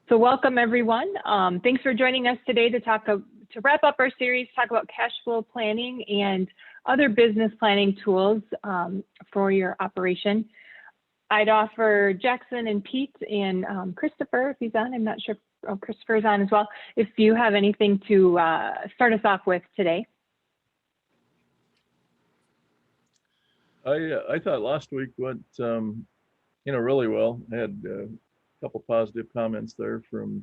So welcome everyone. Thanks for joining us today to wrap up our series, talk about cash flow planning and other business planning tools for your operation. I'd offer Jackson and Pete and Christopher, if he's on, I'm not sure, oh, Christopher is on as well, if you have anything to start us off with today. I thought last week went, really well. I had a couple positive comments there from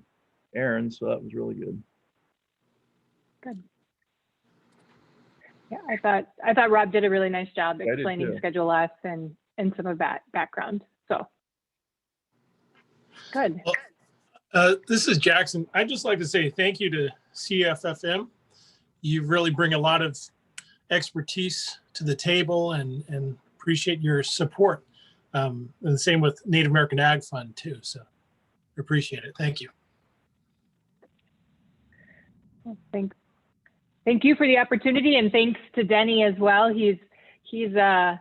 Aaron, so that was really good. Good. Yeah, I thought Rob did a really nice job explaining Schedule F and some of that background. So good. Well, this is Jackson. I'd just like to say thank you to CFFM. You really bring a lot of expertise to the table and appreciate your support. And the same with Native American Ag Fund too. So appreciate it. Thank you. Well, thank you for the opportunity, and thanks to Denny as well. He's a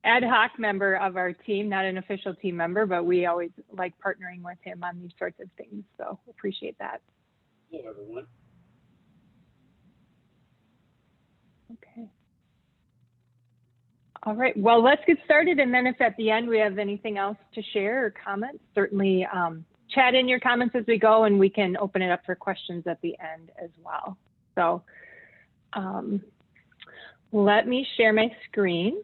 ad hoc member of our team, not an official team member, but we always like partnering with him on these sorts of things. So appreciate that. Hello, everyone. Okay. All right, well, let's get started. And then if at the end we have anything else to share or comments, certainly chat in your comments as we go, and we can open it up for questions at the end as well. So let me share my screen.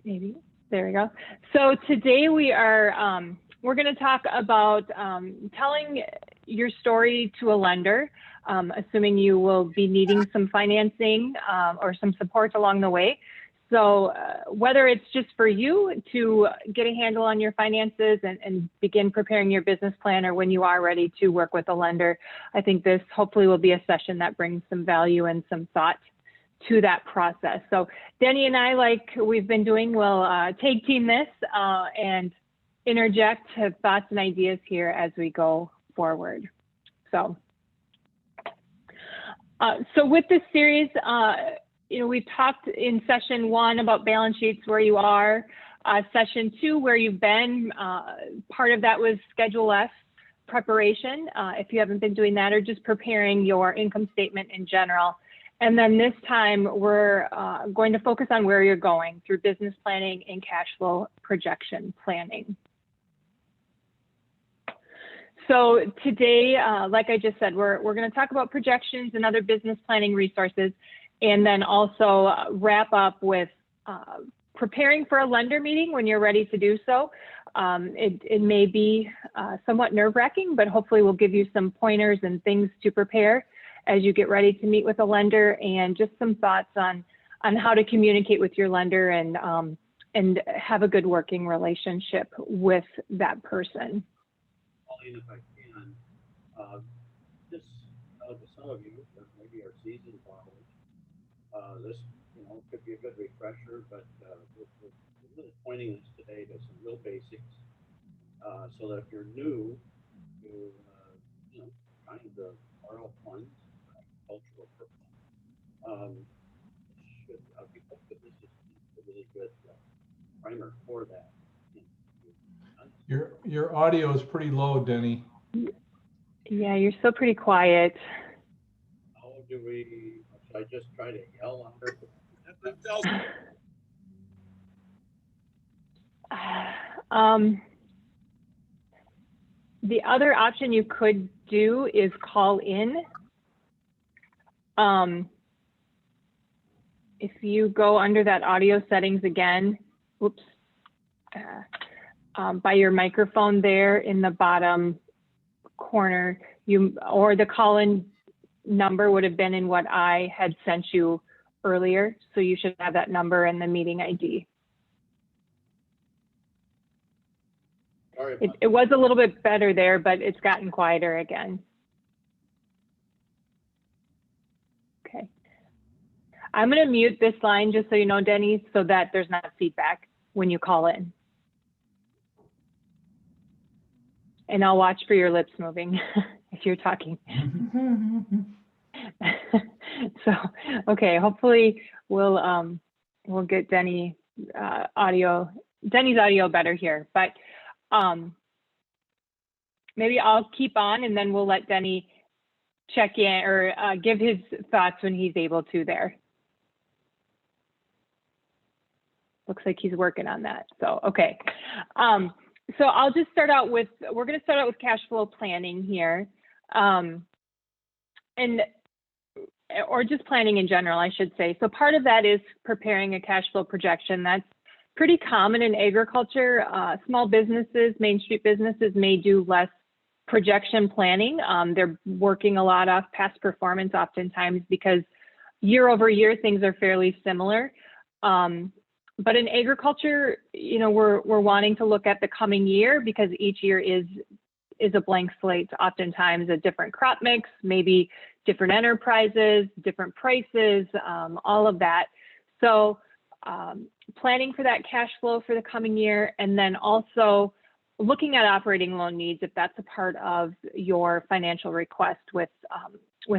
Maybe, there we go. So today we are, we're gonna talk about telling your story to a lender, assuming you will be needing some financing or some support along the way. So whether it's just for you to get a handle on your finances and begin preparing your business plan, or when you are ready to work with a lender, I think this hopefully will be a session that brings some value and some thought to that process. So Denny and I, like we've been doing, will tag team this and interject thoughts and ideas here as we go forward. So with this series, we've talked in session 1 about balance sheets, where you are, session 2, where you've been. Part of that was Schedule F preparation, if you haven't been doing that, or just preparing your income statement in general. And then this time we're going to focus on where you're going through business planning and cash flow projection planning. So today, like I just said, we're going to talk about projections and other business planning resources, and then also wrap up with preparing for a lender meeting when you're ready to do so. It may be somewhat nerve-wracking, but hopefully we'll give you some pointers and things to prepare as you get ready to meet with a lender, and just some thoughts on how to communicate with your lender and have a good working relationship with that person. Pauline, if I can, this, to some of you, maybe are seasoned borrowers, this, could be a good refresher, but we're really pointing this today to some real basics, so that if you're new to, trying to borrow funds, cultural purpose, we hope that this is a really good primer for that. Your audio is pretty low, Denny. Yeah, you're still pretty quiet. How do we, should I just try to yell under? The other option you could do is call in. If you go under that audio settings again, whoops, by your microphone there in the bottom corner, or the call-in number would have been in what I had sent you earlier. So you should have that number and the meeting ID. It was a little bit better there, but it's gotten quieter again. Okay. I'm going to mute this line just so you know, Denny, so that there's not feedback when you call in. And I'll watch for your lips moving if you're talking. So, okay, hopefully we'll get Denny Denny's audio better here, but maybe I'll keep on and then we'll let Denny check in or give his thoughts when he's able to there. Looks like he's working on that. So, okay. So I'll just start out with, we're going to start out with cash flow planning here. Or just planning in general, I should say. So part of that is preparing a cash flow projection. That's pretty common in agriculture. Small businesses, Main Street businesses may do less projection planning. They're working a lot off past performance oftentimes because year over year, things are fairly similar. But in agriculture, you know, we're wanting to look at the coming year because each year is a blank slate, oftentimes a different crop mix, maybe different enterprises, different prices, all of that. So planning for that cash flow for the coming year, and then also looking at operating loan needs if that's a part of your financial request with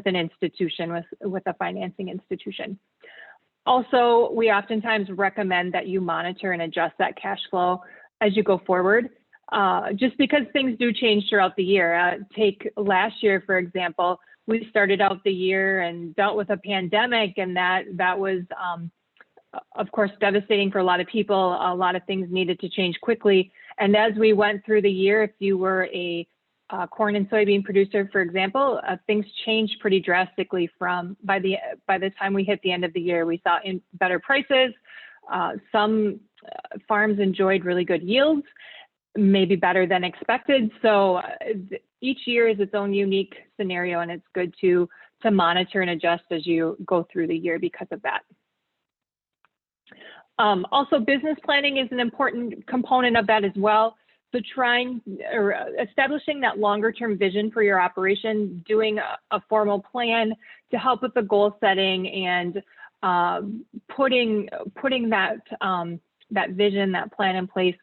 an institution, with a financing institution. Also, we oftentimes recommend that you monitor and adjust that cash flow as you go forward, just because things do change throughout the year. Take last year, for example, we started out the year and dealt with a pandemic, and that was, of course, devastating for a lot of people. A lot of things needed to change quickly. And as we went through the year, if you were a corn and soybean producer, for example, things changed pretty drastically by the time we hit the end of the year. We saw better prices. Some farms enjoyed really good yields, maybe better than expected. So each year is its own unique scenario, and it's good to monitor and adjust as you go through the year because of that. Also, business planning is an important component of that as well. So establishing that longer term vision for your operation, doing a formal plan to help with the goal setting, and putting that vision, that plan in place,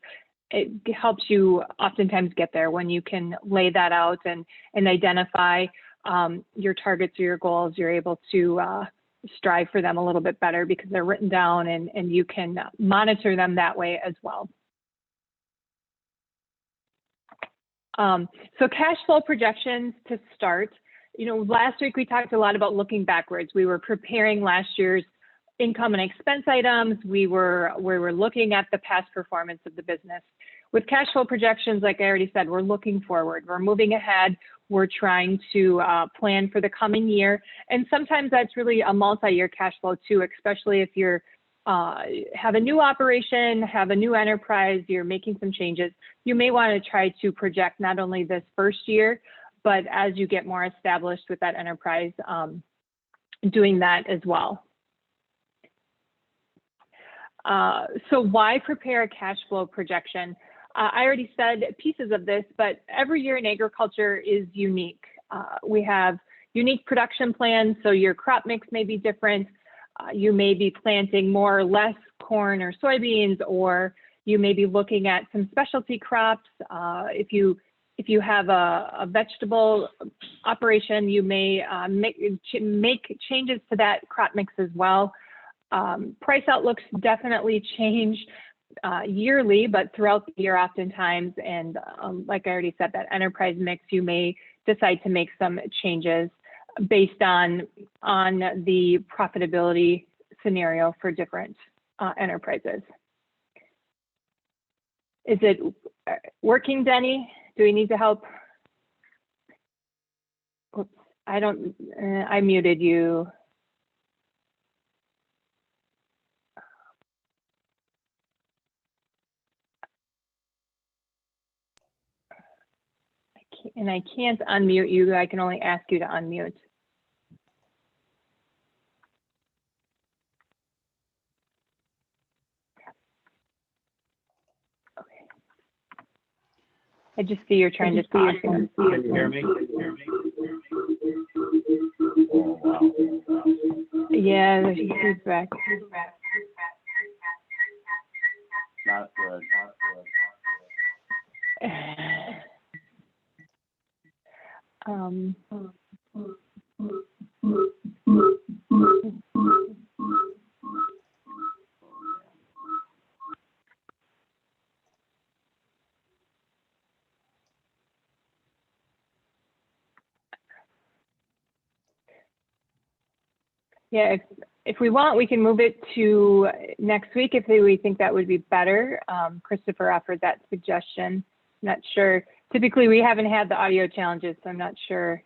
it helps you oftentimes get there when you can lay that out and identify your targets or your goals. You're able to strive for them a little bit better because they're written down, and you can monitor them that way as well. So cash flow projections to start. You know, last week we talked a lot about looking backwards. We were preparing last year's income and expense items. We were looking at the past performance of the business. With cash flow projections, like I already said, we're looking forward. We're moving ahead. We're trying to plan for the coming year. And sometimes that's really a multi-year cash flow too, especially if you're have a new operation, have a new enterprise, you're making some changes. You may want to try to project not only this first year, but as you get more established with that enterprise, doing that as well. So why prepare a cash flow projection? I already said pieces of this, but every year in agriculture is unique. We have unique production plans, so your crop mix may be different. You may be planting more or less corn or soybeans, or you may be looking at some specialty crops. If you have a vegetable operation, you may make changes to that crop mix as well. Price outlooks definitely change yearly, but throughout the year oftentimes. And like I already said, that enterprise mix, you may decide to make some changes based on the profitability scenario for different enterprises. Is it working, Denny? Do we need to help? Oops, I muted you. And I can't unmute you. I can only ask you to unmute. Okay. I just see you're trying to talk. Can you hear me? Oh, wow. Yeah, there's feedback. Not good. Yeah, if we want, we can move it to next week if we think that would be better. Christopher offered that suggestion. Not sure. Typically, we haven't had the audio challenges, so I'm not sure.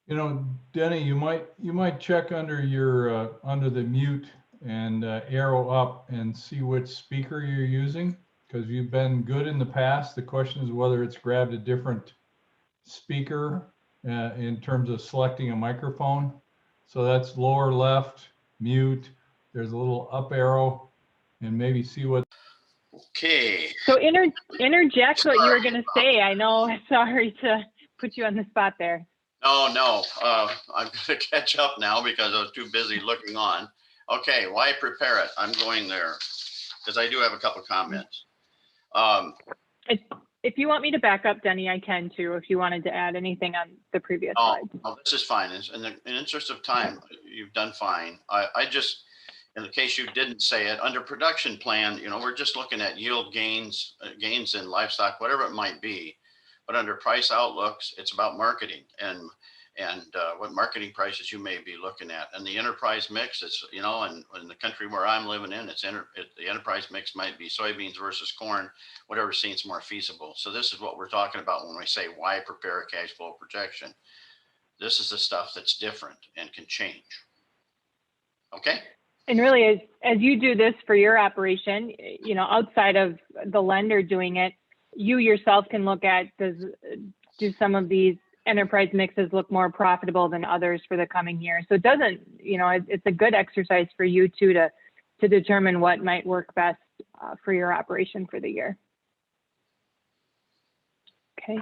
You know, Denny, you might check under your under the mute and arrow up and see which speaker you're using, because you've been good in the past. The question is whether it's grabbed a different speaker in terms of selecting a microphone. So that's lower left, mute. There's a little up arrow, and maybe see what. Okay. So interject what you were going to say. I know. Sorry to put you on the spot there. No. I'm going to catch up now because I was too busy looking on. Okay, why prepare it? I'm going there because I do have a couple comments. If you want me to back up, Denny, I can too, if you wanted to add anything on the previous slide. No, this is fine. In the interest of time, you've done fine. I just, in the case you didn't say it, under production plan, we're just looking at yield gains, gains in livestock, whatever it might be. But under price outlooks, it's about marketing and what marketing prices you may be looking at. And the enterprise mix, it's, and in the country where I'm living in, the enterprise mix might be soybeans versus corn, whatever seems more feasible. So this is what we're talking about when we say why prepare a cash flow projection. This is the stuff that's different and can change. Okay. And really, as you do this for your operation, outside of the lender doing it, you yourself can look at, do some of these enterprise mixes look more profitable than others for the coming year? So it doesn't, it's a good exercise for you too to determine what might work best for your operation for the year. Okay.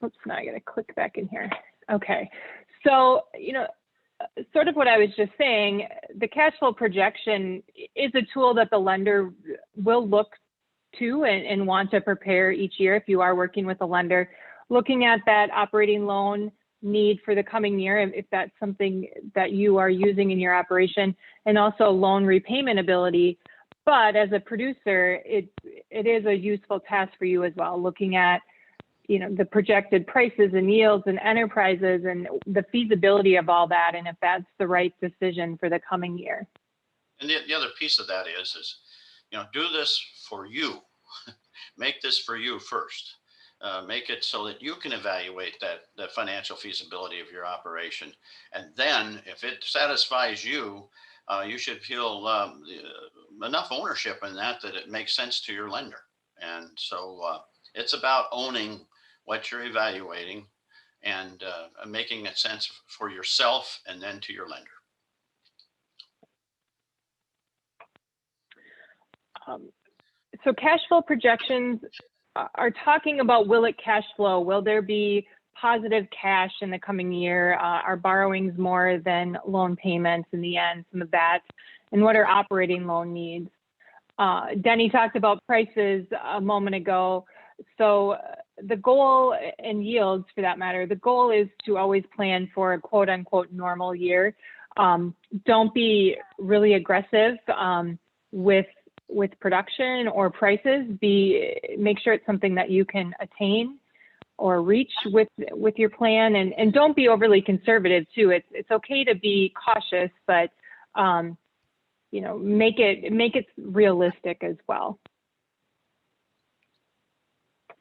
Oops, now I got to click back in here. Okay. So, sort of what I was just saying, the cash flow projection is a tool that the lender will look to and want to prepare each year if you are working with a lender, looking at that operating loan need for the coming year, if that's something that you are using in your operation, and also loan repayment ability. But as a producer, it is a useful task for you as well, looking at the projected prices and yields and enterprises and the feasibility of all that, and if that's the right decision for the coming year. And the other piece of that is do this for you. Make this for you first. Make it so that you can evaluate the financial feasibility of your operation. And then if it satisfies you, you should feel enough ownership in that it makes sense to your lender. And so it's about owning what you're evaluating and making it sense for yourself and then to your lender. So cash flow projections are talking about, will it cash flow? Will there be positive cash in the coming year? Are borrowings more than loan payments in the end, some of that? And what are operating loan needs? Denny talked about prices a moment ago. So the goal, and yields for that matter, the goal is to always plan for a quote unquote normal year. Don't be really aggressive with production or prices. Make sure it's something that you can attain or reach with your plan, and don't be overly conservative too. It's okay to be cautious, but make it realistic as well.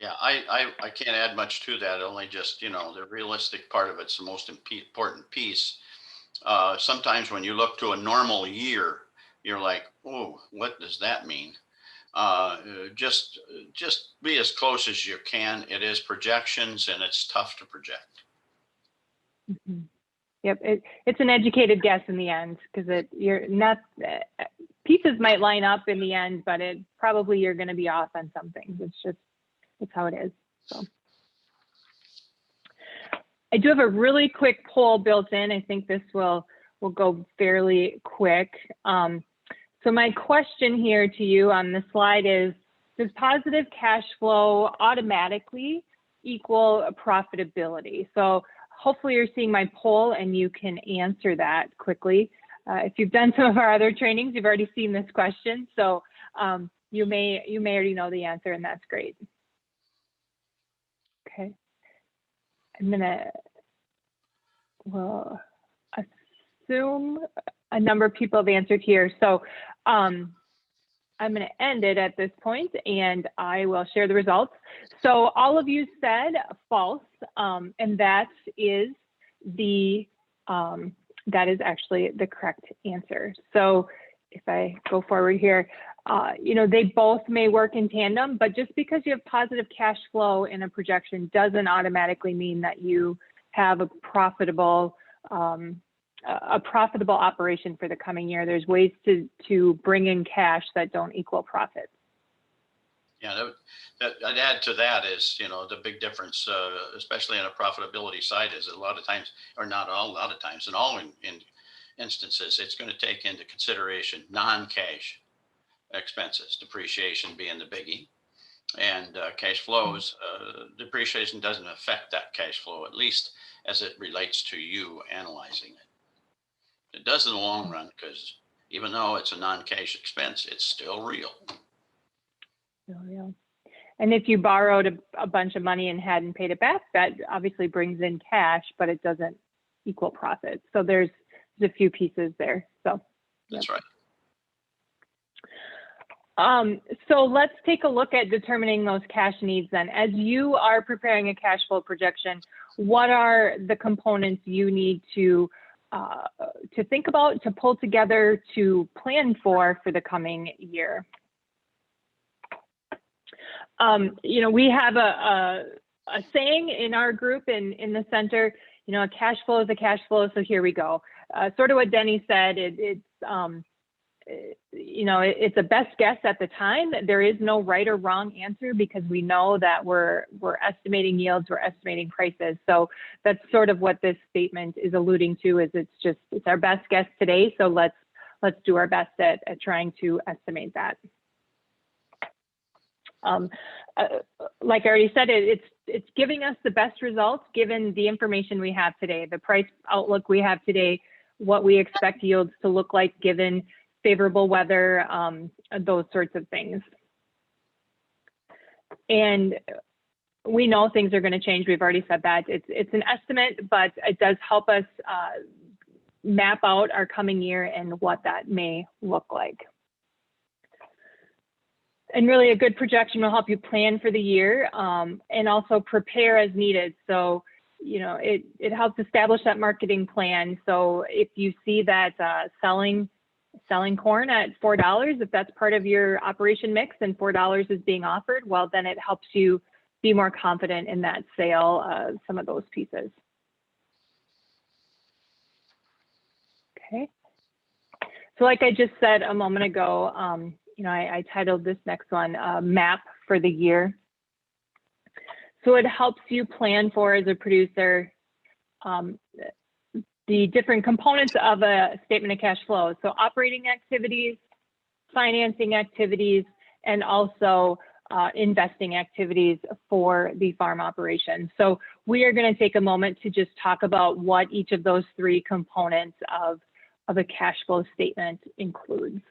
Yeah, I can't add much to that. Only just, the realistic part of it's the most important piece. Sometimes when you look to a normal year, you're like, oh, what does that mean? Just be as close as you can. It is projections, and it's tough to project. Mm-hmm. Yep, it's an educated guess in the end, because you're not pieces might line up in the end, but probably you're going to be off on some things. It's how it is. So I do have a really quick poll built in. I think this will go fairly quick. So my question here to you on the slide is, does positive cash flow automatically equal profitability? So hopefully you're seeing my poll and you can answer that quickly. If you've done some of our other trainings, you've already seen this question. So you may already know the answer, and that's great. Okay. I'm gonna, assume a number of people have answered here. So I'm going to end it at this point and I will share the results. So all of you said false, and that is actually the correct answer. So if I go forward here, you know, they both may work in tandem, but just because you have positive cash flow in a projection doesn't automatically mean that you have a profitable operation for the coming year. There's ways to bring in cash that don't equal profits. Yeah, that I'd add to that is, you know, the big difference, especially in a profitability side, is a lot of times, or not all, a lot of times, in all instances, it's going to take into consideration non-cash expenses, depreciation being the biggie, and cash flows. Depreciation doesn't affect that cash flow, at least as it relates to you analyzing it. It does in the long run, because even though it's a non-cash expense, it's still real. Yeah. And if you borrowed a bunch of money and hadn't paid it back, that obviously brings in cash, but it doesn't equal profit. So there's a few pieces there. So that's right. So let's take a look at determining those cash needs then. As you are preparing a cash flow projection, what are the components you need to think about, to pull together, to plan for the coming year? You know, we have a saying in our group in the center, you know, a cash flow is a cash flow. So here we go. Sort of what Denny said, you know, it's a best guess at the time. There is no right or wrong answer because we know that we're estimating yields, we're estimating prices. So that's sort of what this statement is alluding to, is it's our best guess today. So let's do our best at trying to estimate that. Like I already said, it's giving us the best results given the information we have today, the price outlook we have today, what we expect yields to look like given favorable weather, those sorts of things. And we know things are going to change. We've already said that. It's an estimate, but it does help us map out our coming year and what that may look like. And really a good projection will help you plan for the year and also prepare as needed. So, you know, it helps establish that marketing plan. So if you see that selling corn at $4, if that's part of your operation mix and $4 is being offered, well, then it helps you be more confident in that sale, some of those pieces. Okay. So like I just said a moment ago, you know, I titled this next one, Map for the Year. So it helps you plan for, as a producer, the different components of a statement of cash flow. So operating activities, financing activities, and also investing activities for the farm operation. So we are going to take a moment to just talk about what each of those three components of a cash flow statement includes.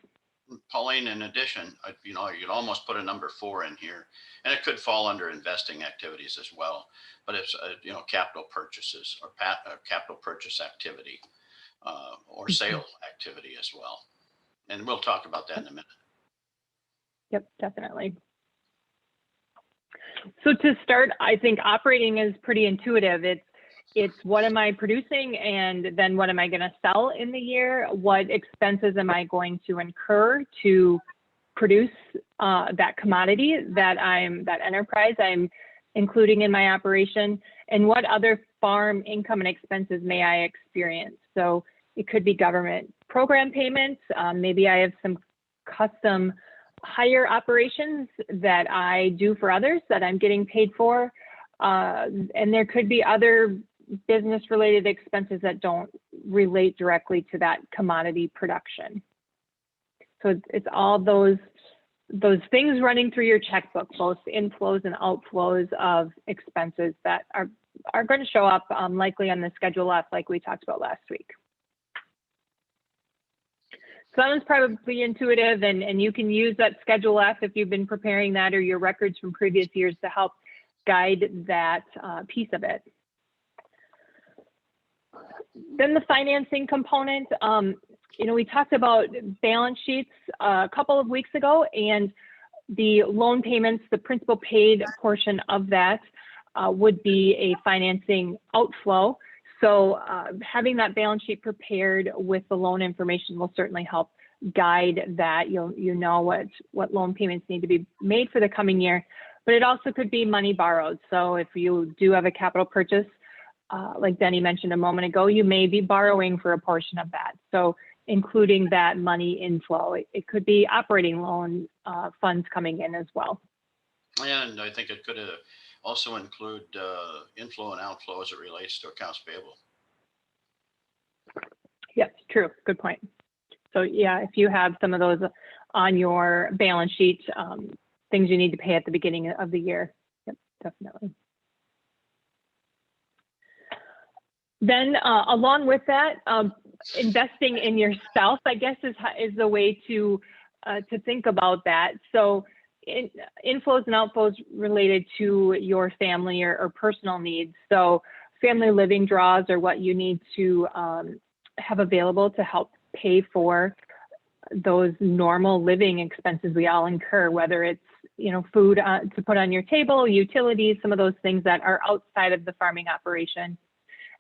Pauline, in addition, you know, you'd almost put a number 4 in here, and it could fall under investing activities as well. But it's you know, capital purchases or capital purchase activity or sale activity as well. And we'll talk about that in a minute. Yep, definitely. So to start, I think operating is pretty intuitive. It's what am I producing, and then what am I going to sell in the year? What expenses am I going to incur to produce that commodity that enterprise I'm including in my operation? And what other farm income and expenses may I experience? So it could be government program payments. Maybe I have some custom hire operations that I do for others that I'm getting paid for. And there could be other business related expenses that don't relate directly to that commodity production. So it's all those things running through your checkbook, both inflows and outflows of expenses that are going to show up likely on the Schedule F, like we talked about last week. So that one's probably intuitive, and you can use that Schedule F if you've been preparing that, or your records from previous years to help guide that piece of it. then the financing component, we talked about balance sheets a couple of weeks ago, and the loan payments, the principal paid portion of that would be a financing outflow. So having that balance sheet prepared with the loan information will certainly help guide that. You know what loan payments need to be made for the coming year, but it also could be money borrowed. So if you do have a capital purchase, like Denny mentioned a moment ago, you may be borrowing for a portion of that. So including that money inflow, it could be operating loan funds coming in as well. And I think it could also include inflow and outflow as it relates to accounts payable. Yes, true. Good point. So yeah, if you have some of those on your balance sheet, things you need to pay at the beginning of the year. Yep, definitely. Then along with that, investing in yourself, I guess, is the way to think about that. So inflows and outflows related to your family or personal needs. So family living draws are what you need to have available to help pay for those normal living expenses we all incur, whether it's food to put on your table, utilities, some of those things that are outside of the farming operation.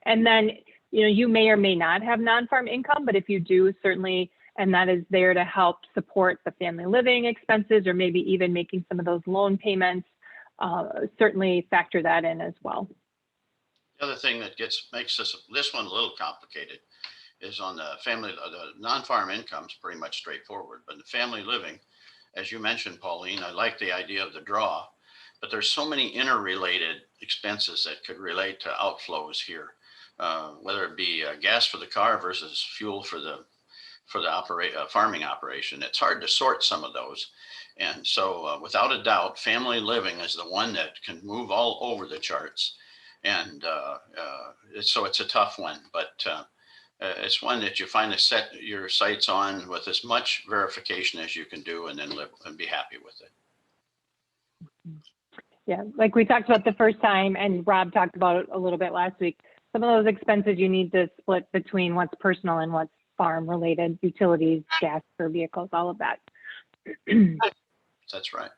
And then, you may or may not have non-farm income, but if you do, certainly, and that is there to help support the family living expenses, or maybe even making some of those loan payments, certainly factor that in as well. The other thing that makes this one a little complicated is on the family, the non-farm income is pretty much straightforward, but the family living, as you mentioned, Pauline, I like the idea of the draw, but there's so many interrelated expenses that could relate to outflows here. Whether it be gas for the car versus fuel for the farming operation. It's hard to sort some of those. And so without a doubt, family living is the one that can move all over the charts. And so it's a tough one, but it's one that you finally set your sights on with as much verification as you can do, and then live and be happy with it. Yeah, like we talked about the first time, and Rob talked about it a little bit last week. Some of those expenses you need to split between what's personal and what's farm related, utilities, gas for vehicles, all of that. That's right.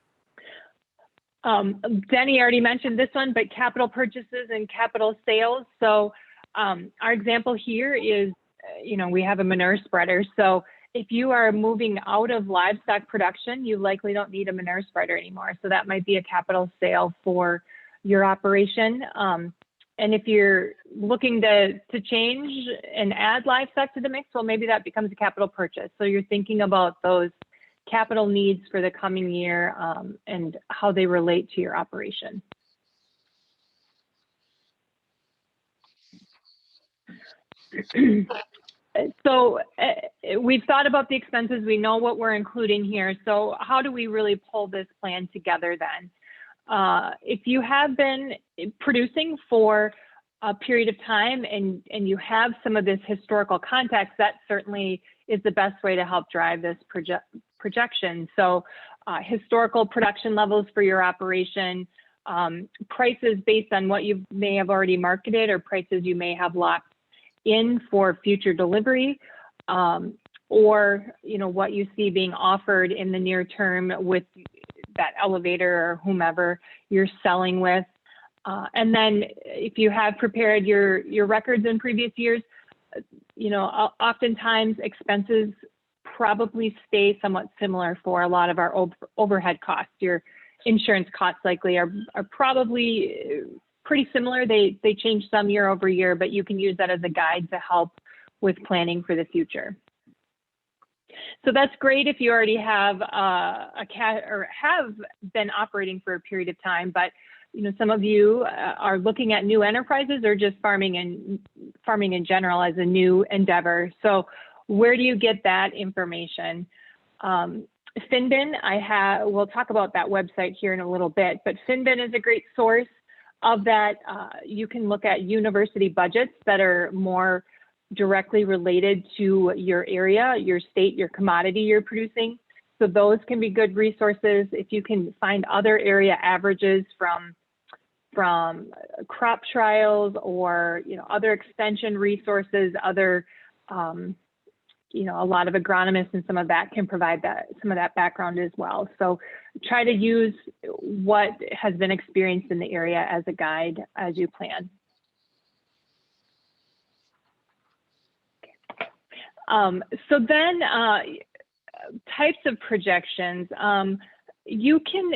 Denny already mentioned this one, but capital purchases and capital sales. So our example here is, we have a manure spreader. So if you are moving out of livestock production, you likely don't need a manure spreader anymore. So that might be a capital sale for your operation. And if you're looking to change and add livestock to the mix, well, maybe that becomes a capital purchase. So you're thinking about those capital needs for the coming year and how they relate to your operation. So we've thought about the expenses. We know what we're including here. So how do we really pull this plan together then? If you have been producing for a period of time and you have some of this historical context, that certainly is the best way to help drive this projection. So historical production levels for your operation, prices based on what you may have already marketed or prices you may have locked in for future delivery, or what you see being offered in the near term with that elevator or whomever you're selling with. And then if you have prepared your records in previous years, oftentimes expenses probably stay somewhat similar for a lot of our overhead costs. Your insurance costs likely are probably pretty similar. They change some year over year, but you can use that as a guide to help with planning for the future. So that's great if you already have have been operating for a period of time, but some of you are looking at new enterprises or just farming in general as a new endeavor. So where do you get that information? Finbin, we'll talk about that website here in a little bit, but Finbin is a great source of that. You can look at university budgets that are more directly related to your area, your state, your commodity you're producing. So those can be good resources. If you can find other area averages from from crop trials or, other extension resources, other, a lot of agronomists and some of that can provide some of that background as well. So try to use what has been experienced in the area as a guide as you plan. So then types of projections. You can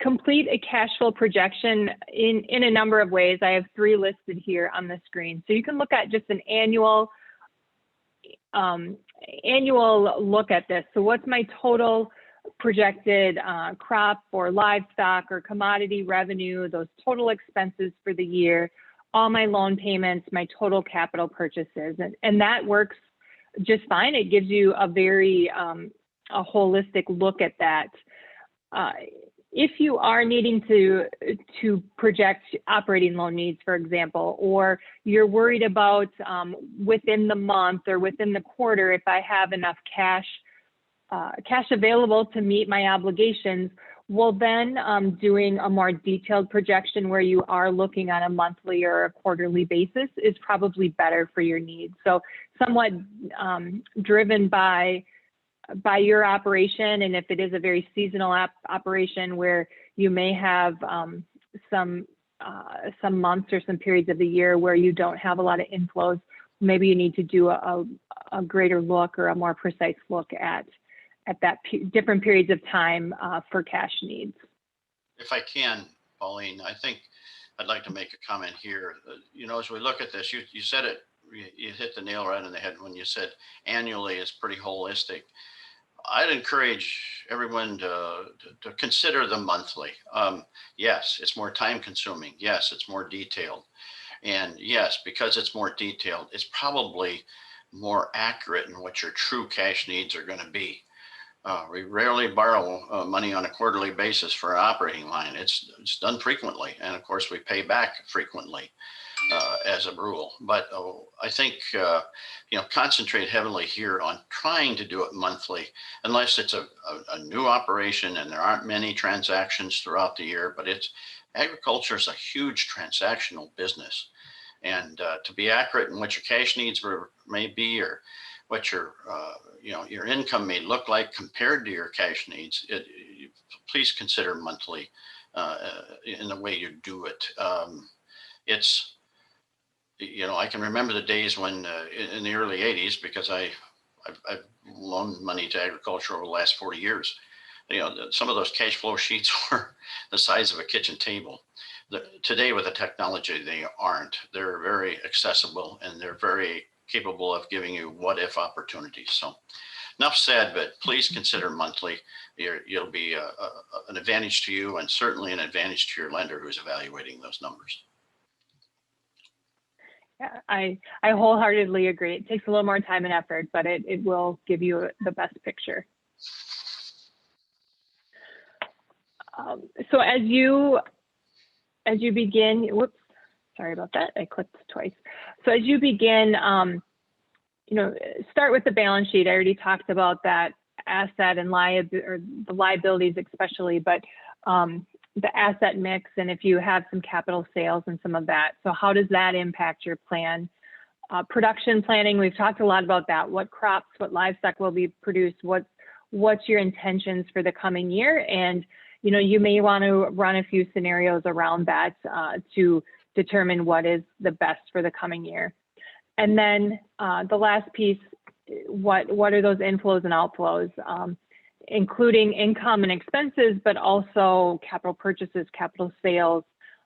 complete a cash flow projection in a number of ways. I have 3 listed here on the screen. So you can look at just an annual look at this. So what's my total projected crop or livestock or commodity revenue, those total expenses for the year, all my loan payments, my total capital purchases, and that works just fine. It gives you a very a holistic look at that. If you are needing to project operating loan needs, for example, or you're worried about within the month or within the quarter, if I have enough cash available to meet my obligations, well then doing a more detailed projection where you are looking on a monthly or a quarterly basis is probably better for your needs. So somewhat driven by your operation, and if it is a very seasonal operation where you may have some months or some periods of the year where you don't have a lot of inflows, maybe you need to do a greater look or a more precise look at that different periods of time for cash needs. If I can, Pauline, I think I'd like to make a comment here. As we look at this, you said it, you hit the nail right on the head when you said annually is pretty holistic. I'd encourage everyone to consider the monthly. Yes, it's more time consuming. Yes, it's more detailed. And yes, because it's more detailed, it's probably more accurate in what your true cash needs are going to be. We rarely borrow money on a quarterly basis for our operating line. It's done frequently. And of course, we pay back frequently as a rule. But I think, concentrate heavily here on trying to do it monthly, unless it's a new operation and there aren't many transactions throughout the year. But agriculture is a huge transactional business. And to be accurate in what your cash needs may be, or what your income may look like compared to your cash needs, please consider monthly in the way you do it. I can remember the days when in the early 80s, because I've loaned money to agriculture over the last 40 years. Some of those cash flow sheets were the size of a kitchen table. Today with the technology, they aren't. They're very accessible and they're very capable of giving you what if opportunities. So enough said, but please consider monthly. It'll be an advantage to you, and certainly an advantage to your lender who's evaluating those numbers. Yeah, I wholeheartedly agree. It takes a little more time and effort, but it will give you the best picture. So as you begin, whoops, sorry about that. I clicked twice. So as you begin, start with the balance sheet. I already talked about that asset and the liabilities especially, but the asset mix, and if you have some capital sales and some of that. So how does that impact your plan? Production planning, we've talked a lot about that. What crops, what livestock will be produced? What's your intentions for the coming year? And you may want to run a few scenarios around that to determine what is the best for the coming year. And then the last piece, what are those inflows and outflows, including income and expenses, but also capital purchases, capital sales,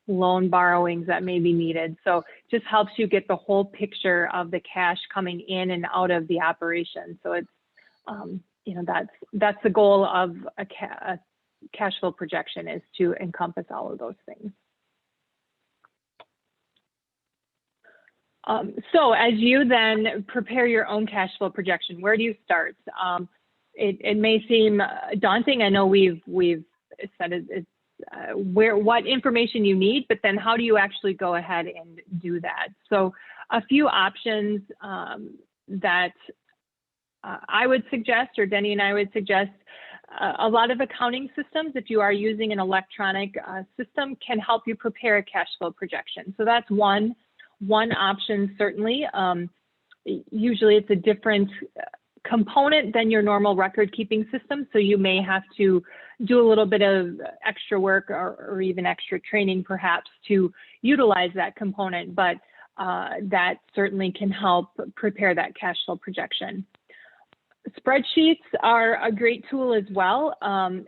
loan borrowings that may be needed. So just helps you get the whole picture of the cash coming in and out of the operation. So it's, that's the goal of a cash flow projection, is to encompass all of those things. So as you then prepare your own cash flow projection, where do you start? It may seem daunting. I know we've said it's what information you need, but then how do you actually go ahead and do that? So a few options that I would suggest, or Denny and I would suggest, a lot of accounting systems, if you are using an electronic system, can help you prepare a cash flow projection. So that's one option, certainly. Usually it's a different component than your normal record keeping system. So you may have to do a little bit of extra work or even extra training perhaps to utilize that component, but that certainly can help prepare that cash flow projection. Spreadsheets are a great tool as well.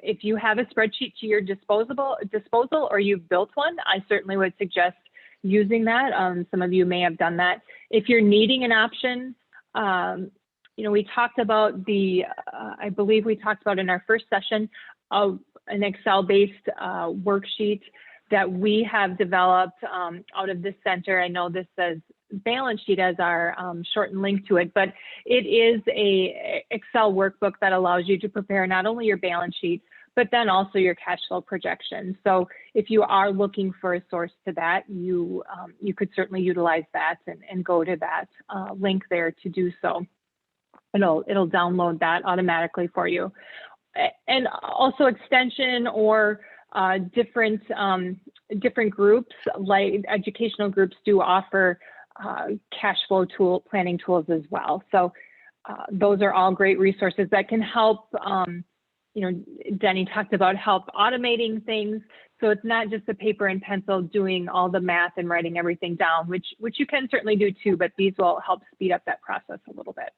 If you have a spreadsheet to your disposal or you've built one, I certainly would suggest using that. Some of you may have done that. If you're needing an option, we talked about I believe we talked about in our first session of an Excel-based worksheet that we have developed out of this center. I know this says balance sheet as our shortened link to it, but it is a Excel workbook that allows you to prepare not only your balance sheet, but then also your cash flow projection. So if you are looking for a source to that, you could certainly utilize that and go to that link there to do so. It'll download that automatically for you. And also extension or different groups, like educational groups, do offer cash flow planning tools as well. So those are all great resources that can help. Denny talked about help automating things. So it's not just a paper and pencil doing all the math and writing everything down, which you can certainly do too, but these will help speed up that process a little bit.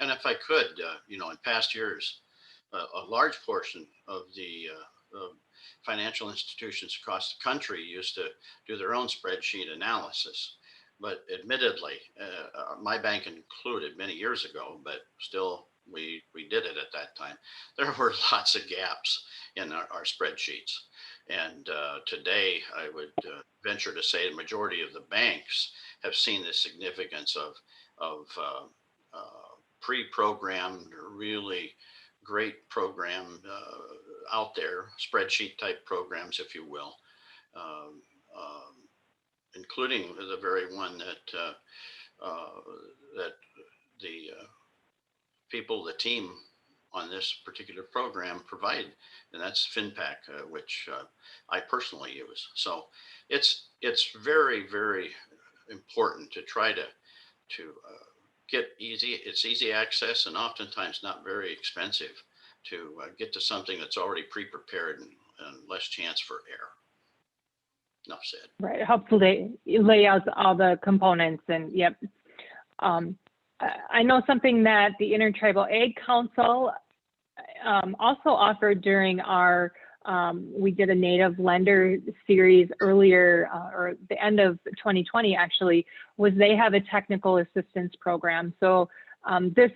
And if I could, in past years, a large portion of the financial institutions across the country used to do their own spreadsheet analysis. But admittedly, my bank included many years ago, but still we did it at that time. There were lots of gaps in our spreadsheets. And today I would venture to say the majority of the banks have seen the significance of pre-programmed, really great program out there, spreadsheet type programs, if you will, including the very one that the people, the team on this particular program provide, and that's FinPack, which I personally use. So it's very, very important to try to get easy access, and oftentimes not very expensive to get to something that's already pre-prepared and less chance for error. Enough said. Right, it helps lay out all the components, and yep. I know something that the Intertribal Ag Council also offered during our, we did a native lender series earlier, or the end of 2020 actually, was they have a technical assistance program. So this,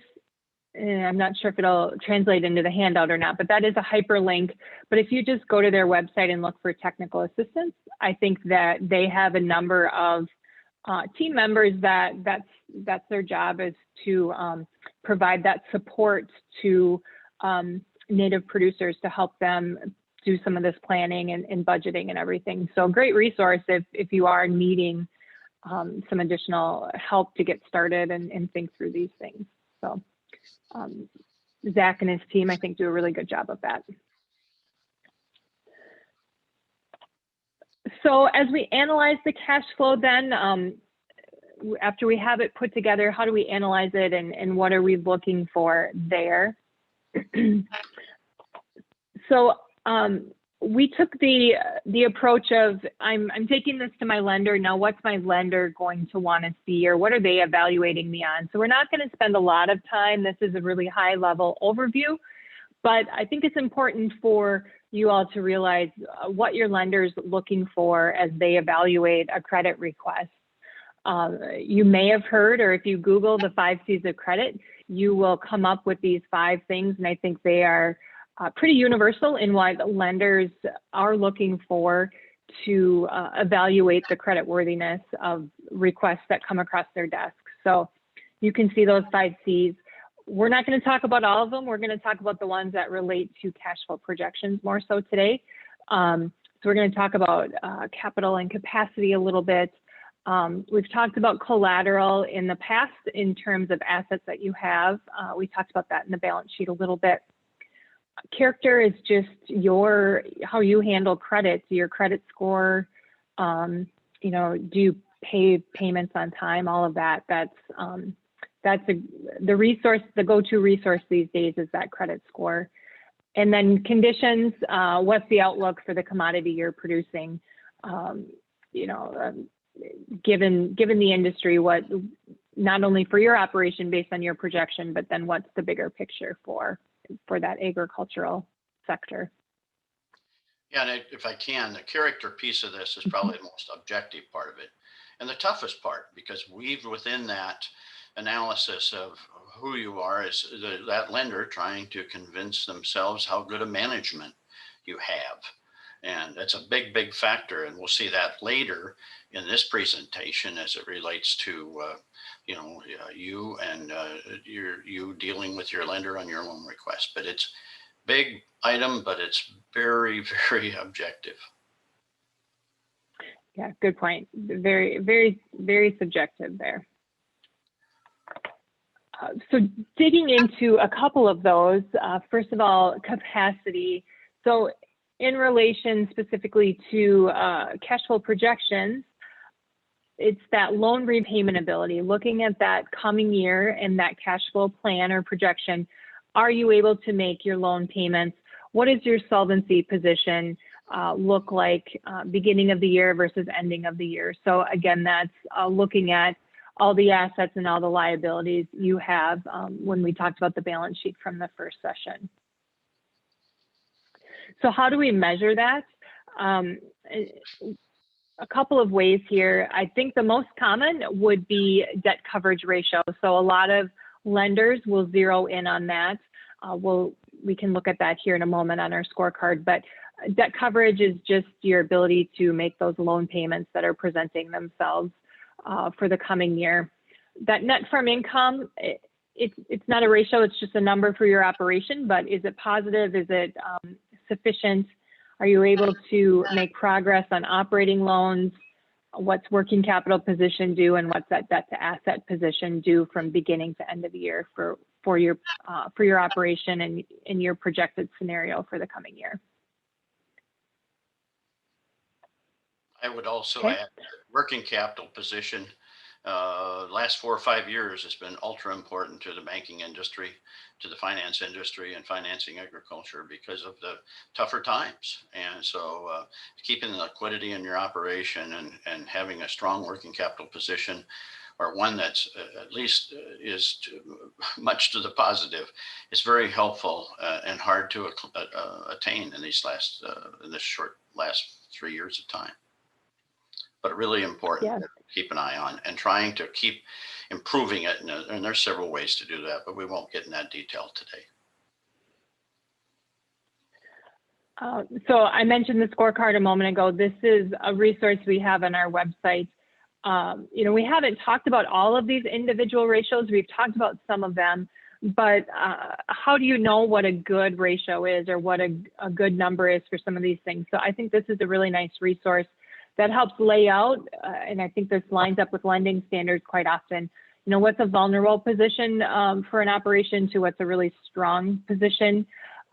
I'm not sure if it'll translate into the handout or not, but that is a hyperlink. But if you just go to their website and look for technical assistance, I think that they have a number of team members that's their job, is to provide that support to native producers to help them do some of this planning and budgeting and everything. So great resource if you are needing some additional help to get started and think through these things. So Zach and his team, I think, do a really good job of that. So as we analyze the cash flow then, after we have it put together, how do we analyze it and what are we looking for there? So we took the approach of, I'm taking this to my lender. Now, what's my lender going to want to see, or what are they evaluating me on? So we're not going to spend a lot of time. This is a really high level overview, but I think it's important for you all to realize what your lender's looking for as they evaluate a credit request. You may have heard, or if you Google the 5 C's of credit, you will come up with these 5 things. And I think they are pretty universal in what lenders are looking for to evaluate the creditworthiness of requests that come across their desk. So you can see those 5 C's. We're not going to talk about all of them. We're going to talk about the ones that relate to cash flow projections more so today. So we're going to talk about capital and capacity a little bit. We've talked about collateral in the past in terms of assets that you have. We talked about that in the balance sheet a little bit. character is just how you handle credit, your credit score, you know, do you pay payments on time, all of that. That's the resource, the go-to resource these days is that credit score. And then conditions, what's the outlook for the commodity you're producing? You know, given the industry, what, not only for your operation based on your projection, but then what's the bigger picture for that agricultural sector? Yeah, and if I can, the character piece of this is probably the most objective part of it, and the toughest part, because weaved within that analysis of who you are is that lender trying to convince themselves how good a management you have. And that's a big, big factor. And we'll see that later in this presentation as it relates to, you know, you and you dealing with your lender on your loan request. But it's big item, but it's very, very objective. Yeah, good point. Very, very, very subjective there. So digging into a couple of those, first of all, capacity. So in relation specifically to cash flow projections, it's that loan repayment ability, looking at that coming year and that cash flow plan or projection. Are you able to make your loan payments? What does your solvency position look like beginning of the year versus ending of the year? So again, that's looking at all the assets and all the liabilities you have when we talked about the balance sheet from the first session. So how do we measure that? A couple of ways here. I think the most common would be debt coverage ratio. So a lot of lenders will zero in on that. We can look at that here in a moment on our scorecard, but debt coverage is just your ability to make those loan payments that are presenting themselves for the coming year. That net farm income, it's not a ratio, it's just a number for your operation, but is it positive? Is it sufficient? Are you able to make progress on operating loans? What's working capital position do, and what's that debt to asset position do from beginning to end of the year for your operation and in your projected scenario for the coming year? I would also Okay. add working capital position. Last 4 or 5 years has been ultra important to the banking industry, to the finance industry and financing agriculture because of the tougher times. And so keeping the liquidity in your operation and having a strong working capital position, or one that's at least is much to the positive, is very helpful and hard to attain in these last last 3 years of time. But really important to keep an eye on and trying to keep improving it. And there's several ways to do that, but we won't get in that detail today. So I mentioned the scorecard a moment ago. This is a resource we have on our website. You know, we haven't talked about all of these individual ratios. We've talked about some of them, but how do you know what a good ratio is or what a good number is for some of these things? So I think this is a really nice resource that helps lay out, and I think this lines up with lending standards quite often. You know, what's a vulnerable position for an operation to what's a really strong position.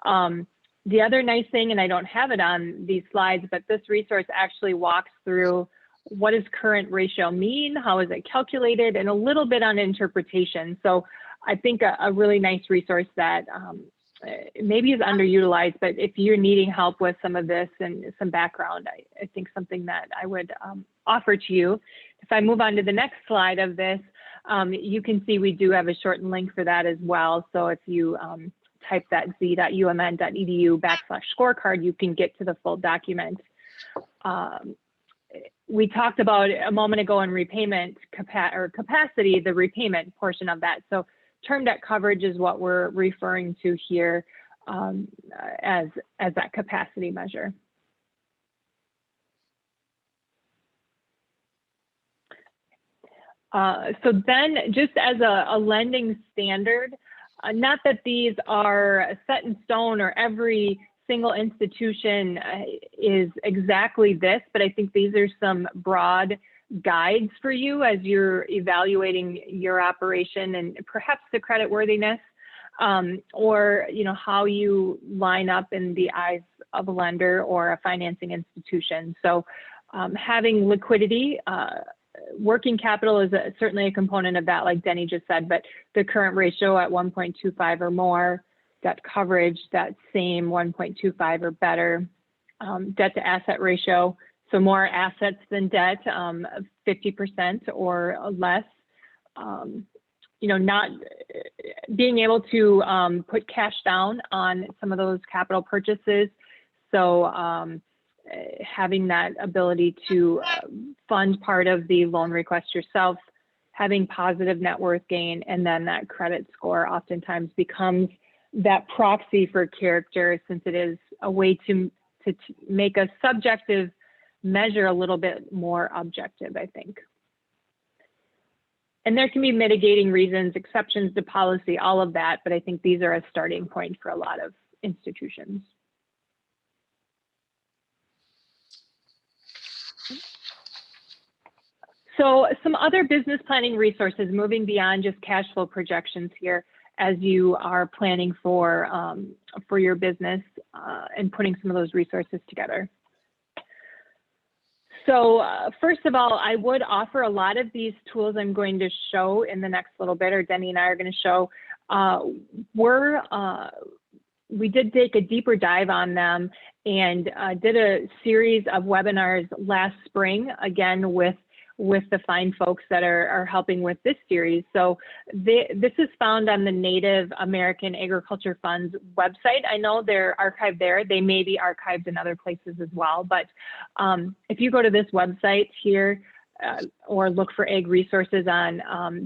The other nice thing, and I don't have it on these slides, but this resource actually walks through what does current ratio mean, how is it calculated, and a little bit on interpretation. So I think a really nice resource that maybe is underutilized, but if you're needing help with some of this and some background, I think something that I would offer to you. If I move on to the next slide of this, you can see we do have a shortened link for that as well. So if you type that z.umn.edu/scorecard, you can get to the full document. We talked about a moment ago in repayment capacity, the repayment portion of that. So term debt coverage is what we're referring to here as that capacity measure. So then just as a lending standard, not that these are set in stone or every single institution is exactly this, but I think these are some broad guides for you as you're evaluating your operation and perhaps the credit worthiness. or how you line up in the eyes of a lender or a financing institution. So having liquidity, working capital is certainly a component of that, like Denny just said, but the current ratio at 1.25 or more, debt coverage, that same 1.25 or better, debt to asset ratio, so more assets than debt, 50% or less. Not being able to put cash down on some of those capital purchases. So having that ability to fund part of the loan request yourself, having positive net worth gain, and then that credit score oftentimes becomes that proxy for character, since it is a way to make a subjective measure a little bit more objective, I think. And there can be mitigating reasons, exceptions to policy, all of that, but I think these are a starting point for a lot of institutions. So some other business planning resources, moving beyond just cash flow projections here, as you are planning for your business and putting some of those resources together. So first of all, I would offer a lot of these tools I'm going to show in the next little bit, or Denny and I are going to show, we did take a deeper dive on them and did a series of webinars last spring, again, with the fine folks that are helping with this series. So this is found on the Native American Agriculture Fund's website. I know they're archived there. They may be archived in other places as well. But if you go to this website here or look for Ag Resources on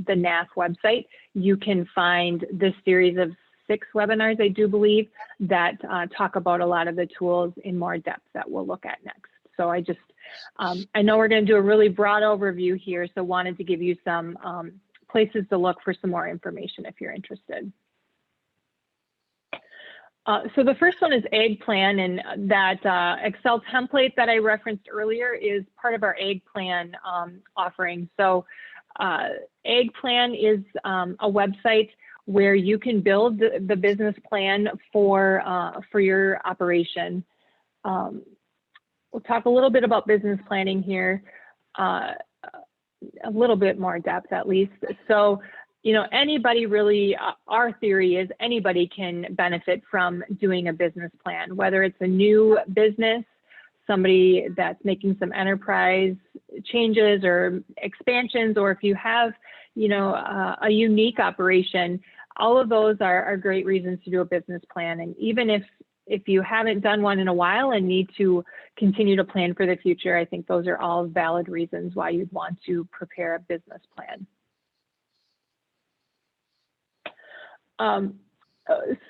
the NAF website, you can find this series of 6 webinars, I do believe, that talk about a lot of the tools in more depth that we'll look at next. So I know we're going to do a really broad overview here, so wanted to give you some places to look for some more information if you're interested. So the first one is Ag Plan, and that Excel template that I referenced earlier is part of our Ag Plan offering. So Ag Plan is a website where you can build the business plan for your operation. We'll talk a little bit about business planning here, a little bit more depth at least. So, anybody really, our theory is anybody can benefit from doing a business plan, whether it's a new business, somebody that's making some enterprise changes or expansions, or if you have, a unique operation, all of those are great reasons to do a business plan. And even if you haven't done one in a while and need to continue to plan for the future, I think those are all valid reasons why you'd want to prepare a business plan.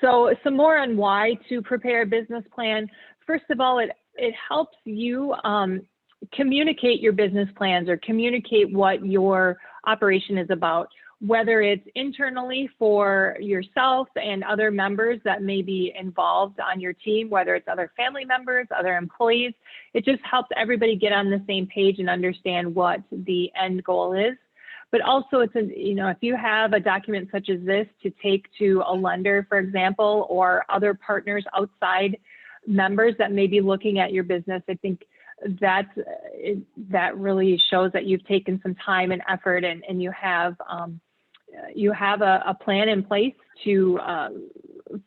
So some more on why to prepare a business plan. First of all, it helps you communicate your business plans or communicate what your operation is about, whether it's internally for yourself and other members that may be involved on your team, whether it's other family members, other employees. It just helps everybody get on the same page and understand what the end goal is. But also, if you have a document such as this to take to a lender, for example, or other partners outside members that may be looking at your business, I think that really shows that you've taken some time and effort, and you have a plan in place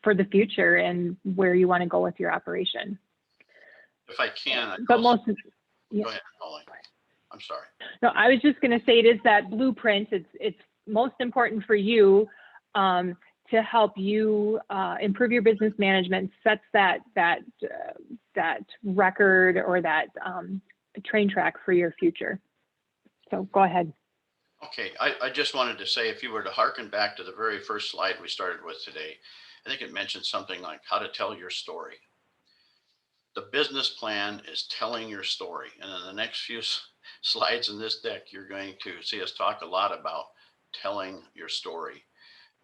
for the future and where you want to go with your operation. If I can, but go ahead, Holly. I'm sorry. No, I was just going to say it is that blueprint. It's most important for you to help you improve your business management, sets that record or that train track for your future. So go ahead. Okay, I just wanted to say, if you were to hearken back to the very first slide we started with today, I think it mentioned something like how to tell your story. The business plan is telling your story. And in the next few slides in this deck, you're going to see us talk a lot about telling your story.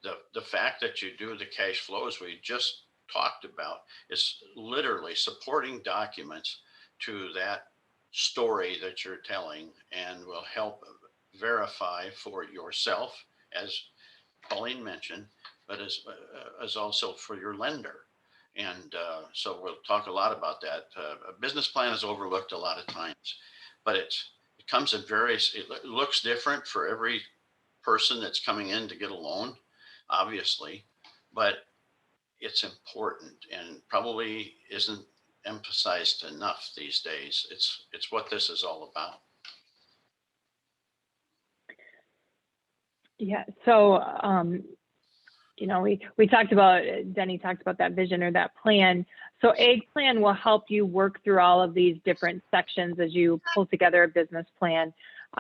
The fact that you do the cash flows we just talked about is literally supporting documents to that story that you're telling, and will help verify for yourself, as Pauline mentioned, but as also for your lender. And so we'll talk a lot about that. A business plan is overlooked a lot of times, but it comes in various, it looks different for every person that's coming in to get a loan, obviously, but it's important and probably isn't emphasized enough these days. It's what this is all about. Yeah. So, you know, we talked about, Denny talked about that vision or that plan. So AG plan will help you work through all of these different sections as you pull together a business plan.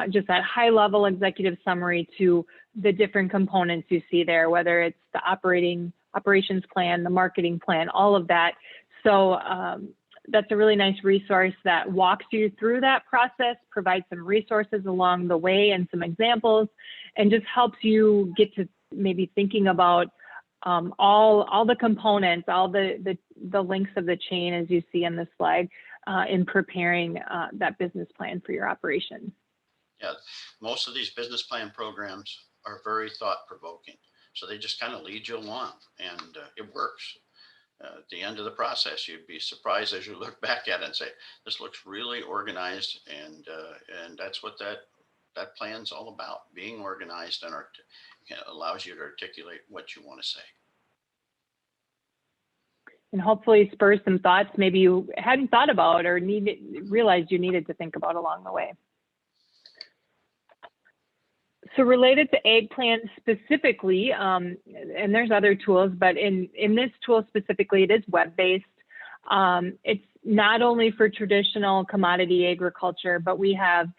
Just that high level executive summary to the different components you see there, whether it's the operations plan, the marketing plan, all of that. So that's a really nice resource that walks you through that process, provides some resources along the way and some examples, and just helps you get to maybe thinking about all the components, all the links of the chain as you see in this slide in preparing that business plan for your operation. Yeah, most of these business plan programs are very thought-provoking. So they just kind of lead you along, and it works. At the end of the process, you'd be surprised as you look back at it and say, this looks really organized, and that's what that plan's all about, being organized and allows you to articulate what you want to say. And hopefully spurs some thoughts maybe you hadn't thought about or realized you needed to think about along the way. So related to AG plan specifically, and there's other tools, but in this tool specifically, it is web-based. It's not only for traditional commodity agriculture, but we have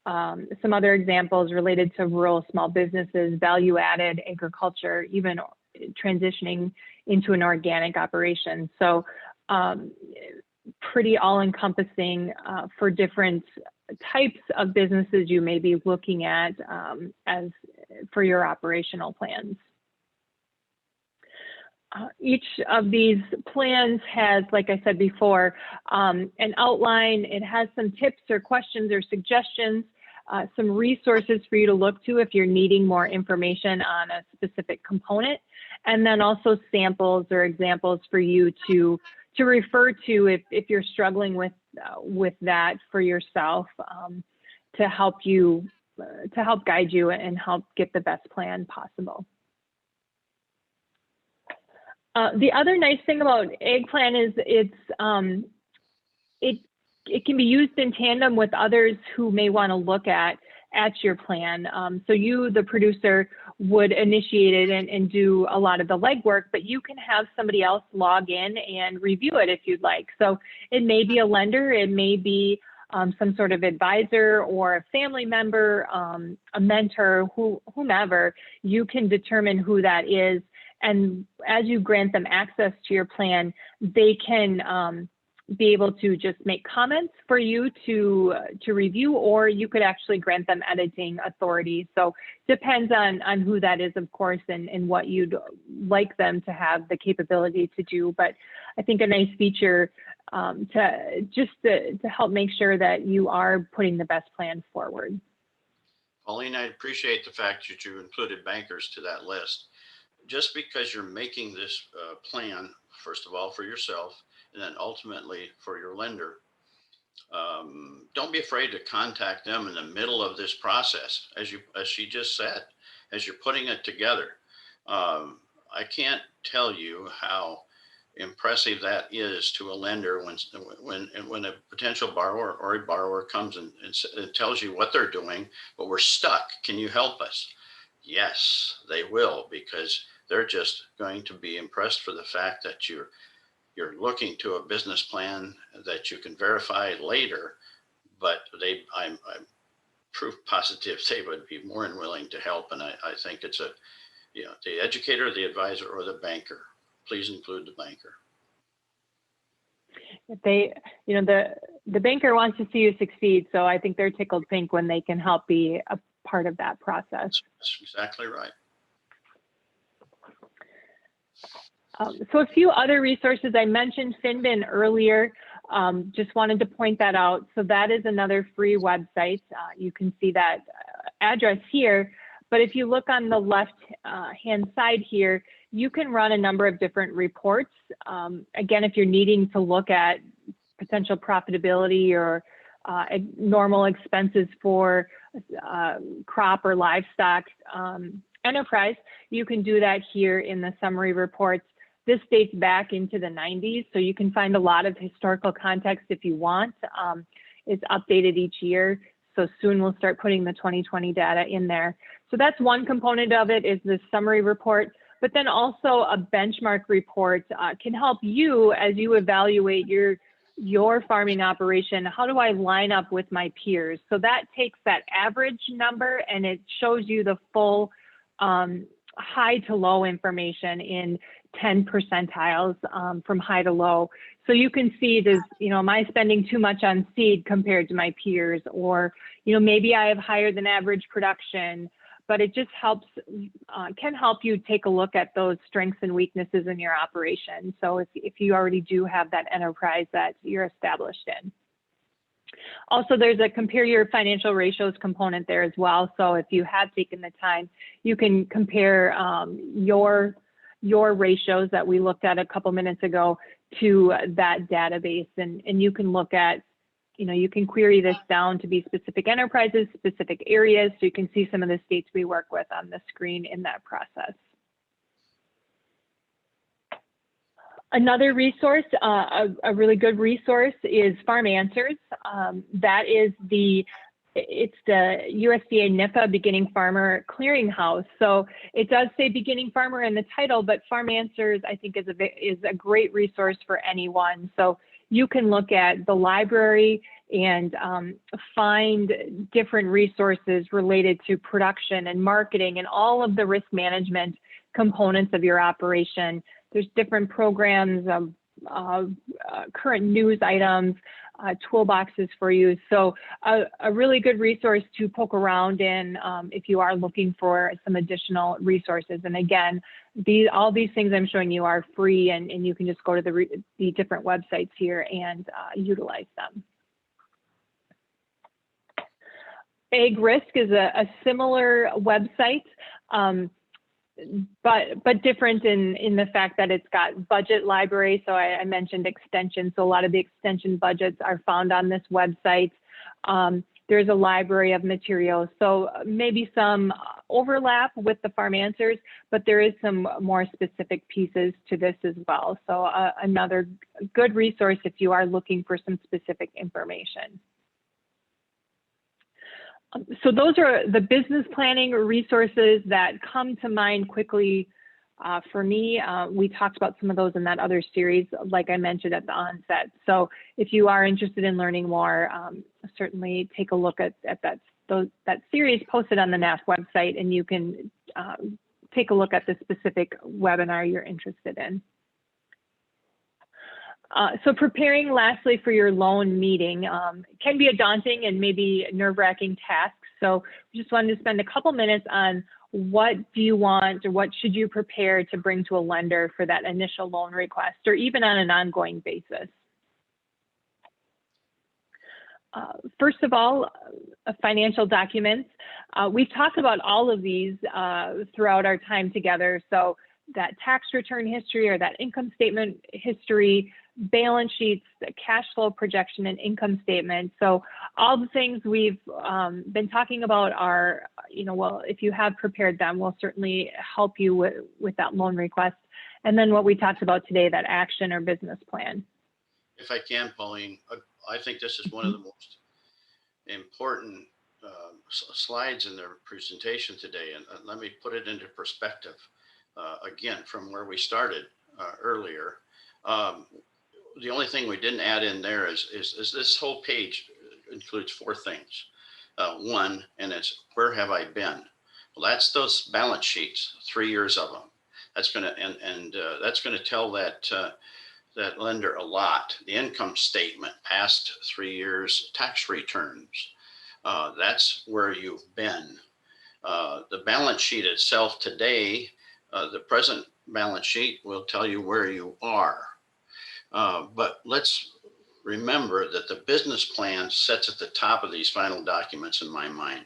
some other examples related to rural small businesses, value-added agriculture, even transitioning into an organic operation. So pretty all-encompassing for different types of businesses you may be looking at as for your operational plans. Each of these plans has, like I said before, an outline. It has some tips or questions or suggestions, some resources for you to look to if you're needing more information on a specific component, and then also samples or examples for you to refer to if you're struggling with that for yourself, to help guide you and help get the best plan possible. The other nice thing about AG plan is it can be used in tandem with others who may want to look at your plan. So you, the producer, would initiate it and do a lot of the legwork, but you can have somebody else log in and review it if you'd like. So it may be a lender, it may be some sort of advisor or a family member, a mentor, whomever. You can determine who that is. And as you grant them access to your plan, they can be able to just make comments for you to review, or you could actually grant them editing authority. So depends on who that is, of course, and what you'd like them to have the capability to do. But I think a nice feature to help make sure that you are putting the best plan forward. Pauline, I appreciate the fact that you included bankers to that list. Just because you're making this plan, first of all, for yourself, and then ultimately for your lender, don't be afraid to contact them in the middle of this process, as she just said, as you're putting it together. I can't tell you how impressive that is to a lender when a potential borrower or a borrower comes and tells you what they're doing, but we're stuck. Can you help us? Yes, they will, because they're just going to be impressed for the fact that you're looking to a business plan that you can verify later, but I'm proof positive they would be more than willing to help. And I think it's the educator, the advisor, or the banker. Please include the banker. The banker wants to see you succeed, so I think they're tickled pink when they can help be a part of that process. That's exactly right. So a few other resources. I mentioned Finbin earlier, just wanted to point that out. So that is another free website. You can see that address here, but if you look on the left hand side here, you can run a number of different reports. Again, if you're needing to look at potential profitability or normal expenses for crop or livestock enterprise, you can do that here in the summary reports. This dates back into the 90s, so you can find a lot of historical context if you want. It's updated each year, so soon we'll start putting the 2020 data in there. So that's one component of it, is the summary report, but then also a benchmark report can help you as you evaluate your farming operation. How do I line up with my peers? So that takes that average number and it shows you the full high to low information in 10 percentiles from high to low. So you can see, does, am I spending too much on seed compared to my peers? Or, maybe I have higher than average production, but it just helps, can help you take a look at those strengths and weaknesses in your operation. So if you already do have that enterprise that you're established in. Also, there's a compare your financial ratios component there as well. So if you have taken the time, you can compare your ratios that we looked at a couple minutes ago to that database, and you can look at, you can query this down to be specific enterprises, specific areas, so you can see some of the states we work with on the screen in that process. Another resource, a really good resource, is Farm Answers. That is it's the USDA NIFA Beginning Farmer Clearinghouse. So it does say Beginning Farmer in the title, but Farm Answers, I think, is a great resource for anyone. So you can look at the library and find different resources related to production and marketing and all of the risk management components of your operation. There's different programs, current news items, toolboxes for you. So a really good resource to poke around in if you are looking for some additional resources. And again, all these things I'm showing you are free, and you can just go to the different websites here and utilize them. Ag Risk is a similar website, but different in the fact that it's got budget library. So I mentioned extension. So a lot of the extension budgets are found on this website. There's a library of materials. So maybe some overlap with the Farm Answers, but there is some more specific pieces to this as well. So another good resource if you are looking for some specific information. So those are the business planning resources that come to mind quickly for me. We talked about some of those in that other series, like I mentioned at the onset. So if you are interested in learning more, certainly take a look at that series posted on the NAF website, and you can take a look at the specific webinar you're interested in. So preparing, lastly, for your loan meeting can be a daunting and maybe nerve-wracking task. So we just wanted to spend a couple minutes on what do you want, or what should you prepare to bring to a lender for that initial loan request, or even on an ongoing basis. First of all, financial documents. We've talked about all of these throughout our time together. So that tax return history or that income statement history, balance sheets, the cash flow projection, and income statement. So all the things we've been talking about are, well, if you have prepared them, will certainly help you with that loan request. And then what we talked about today, that action or business plan. If I can, Pauline, I think this is one of the most important slides in their presentation today. And let me put it into perspective. Again, from where we started earlier, the only thing we didn't add in there is this whole page includes 4 things. One, and it's where have I been? Well, that's those balance sheets, 3 years of them. That's going to that's going to tell that lender a lot. The income statement, past 3 years, tax returns. That's where you've been. The balance sheet itself today. The present balance sheet will tell you where you are. But let's remember that the business plan sits at the top of these final documents in my mind,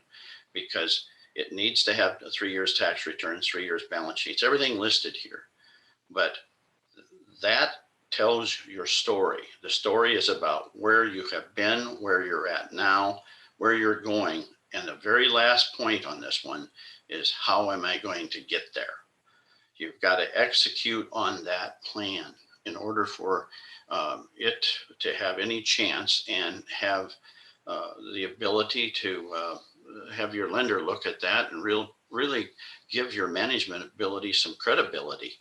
because it needs to have 3 years tax returns, 3 years balance sheets, everything listed here. but that tells your story. The story is about where you have been, where you're at now, where you're going. And the very last point on this one is, how am I going to get there? You've got to execute on that plan in order for it to have any chance and have the ability to have your lender look at that and really give your management ability some credibility.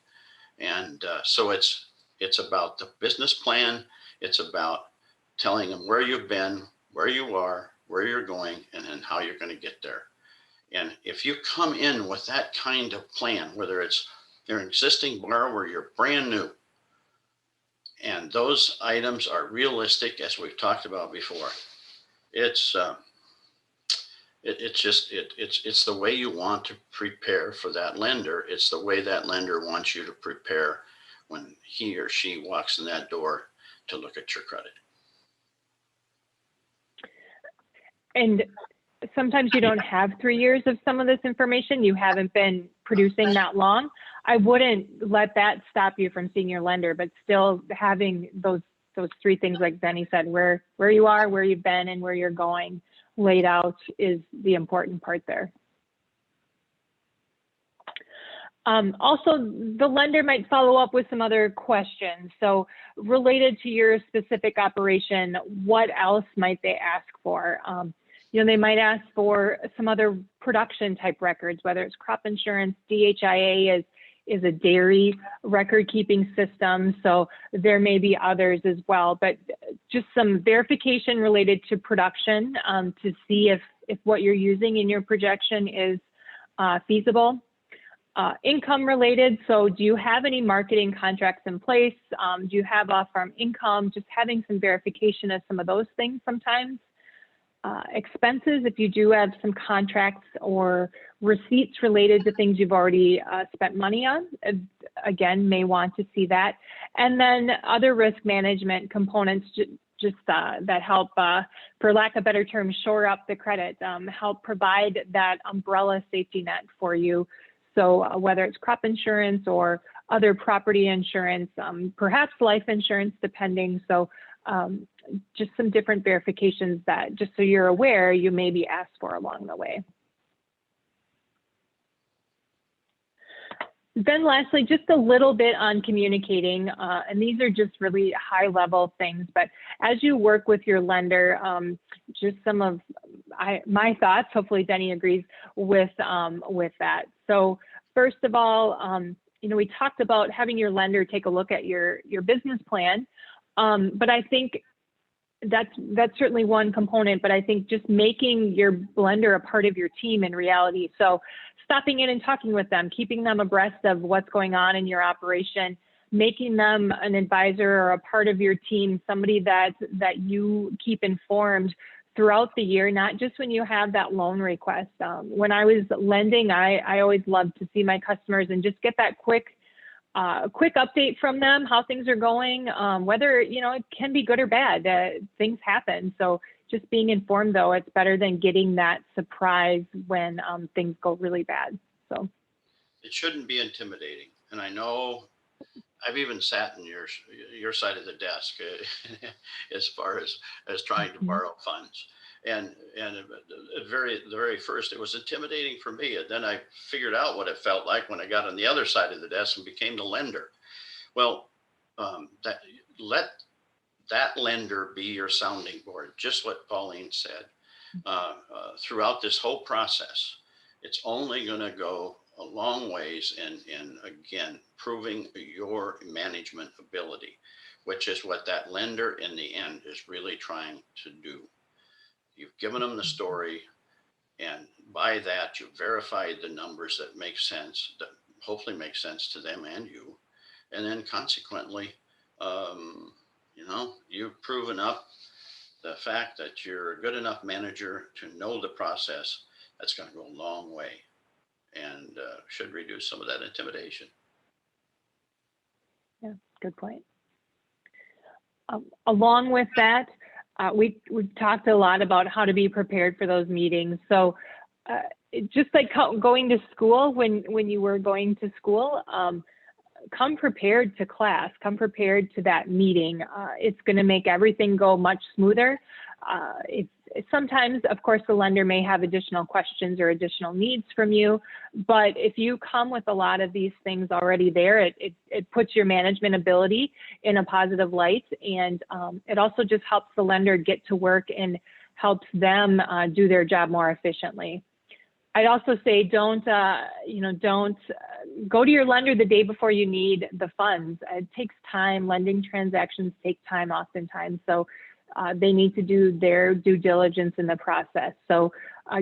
And so it's about the business plan. It's about telling them where you've been, where you are, where you're going, and then how you're going to get there. And if you come in with that kind of plan, whether it's your existing borrower, you're brand new, and those items are realistic, as we've talked about before, it's the way you want to prepare for that lender. It's the way that lender wants you to prepare when he or she walks in that door to look at your credit. And sometimes you don't have 3 years of some of this information. You haven't been producing that long. I wouldn't let that stop you from seeing your lender, but still having those 3 things, like Benny said, where you are, where you've been, and where you're going laid out is the important part there. Also, the lender might follow up with some other questions. So related to your specific operation, what else might they ask for? They might ask for some other production type records, whether it's crop insurance. DHIA is a dairy record keeping system. So there may be others as well, but just some verification related to production to see if what you're using in your projection is feasible. Income related. So do you have any marketing contracts in place? Do you have off-farm income? Just having some verification of some of those things sometimes. Expenses, if you do have some contracts or receipts related to things you've already spent money on, again, may want to see that. And then other risk management components, just that help, for lack of a better term, shore up the credit, help provide that umbrella safety net for you. So whether it's crop insurance or other property insurance, perhaps life insurance, depending. So just some different verifications that, just so you're aware, you may be asked for along the way. Then lastly, just a little bit on communicating, and these are just really high level things, but as you work with your lender, just some of my thoughts, hopefully Denny agrees with that. So first of all, we talked about having your lender take a look at your business plan, but I think that's certainly one component, but I think just making your lender a part of your team in reality. So stopping in and talking with them, keeping them abreast of what's going on in your operation, making them an advisor or a part of your team, somebody that you keep informed throughout the year, not just when you have that loan request. When I was lending, I always loved to see my customers and just get that quick update from them, how things are going, whether, it can be good or bad, things happen. So just being informed, though, it's better than getting that surprise when things go really bad. So it shouldn't be intimidating. And I know I've even sat in your side of the desk as far as trying to borrow funds. And the very first, it was intimidating for me. And then I figured out what it felt like when I got on the other side of the desk and became the lender. Well, let that lender be your sounding board, just what Pauline said. Throughout this whole process, it's only going to go a long ways in again, proving your management ability, which is what that lender in the end is really trying to do. You've given them the story, and by that, you've verified the numbers that make sense, that hopefully make sense to them and you. And then consequently, you've proven up the fact that you're a good enough manager to know the process. That's going to go a long way and should reduce some of that intimidation. Yeah, good point. Along with that, we've talked a lot about how to be prepared for those meetings. So just like going to school, when you were going to school, come prepared to class, come prepared to that meeting. It's going to make everything go much smoother. Sometimes, of course, the lender may have additional questions or additional needs from you, but if you come with a lot of these things already there, it puts your management ability in a positive light, and it also just helps the lender get to work and helps them do their job more efficiently. I'd also say don't go to your lender the day before you need the funds. It takes time. Lending transactions take time oftentimes, so they need to do their due diligence in the process. So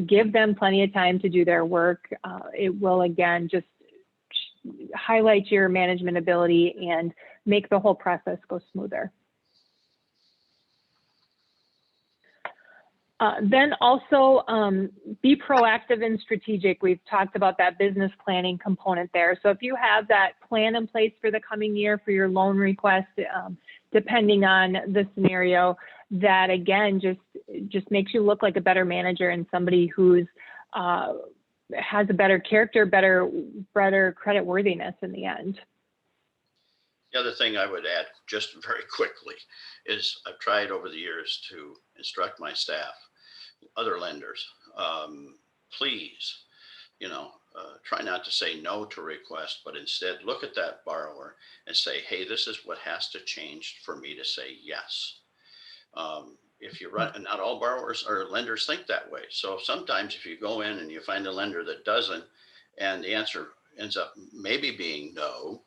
give them plenty of time to do their work. It will, again, just highlight your management ability and make the whole process go smoother. Then also be proactive and strategic. We've talked about that business planning component there. So if you have that plan in place for the coming year for your loan request, depending on the scenario, that again just makes you look like a better manager and somebody who's has a better character, better credit worthiness in the end. The other thing I would add just very quickly is I've tried over the years to instruct my staff, other lenders, please, try not to say no to request, but instead look at that borrower and say, hey, this is what has to change for me to say yes. If you run, and not all borrowers or lenders think that way. So sometimes if you go in and you find a lender that doesn't, and the answer ends up maybe being no,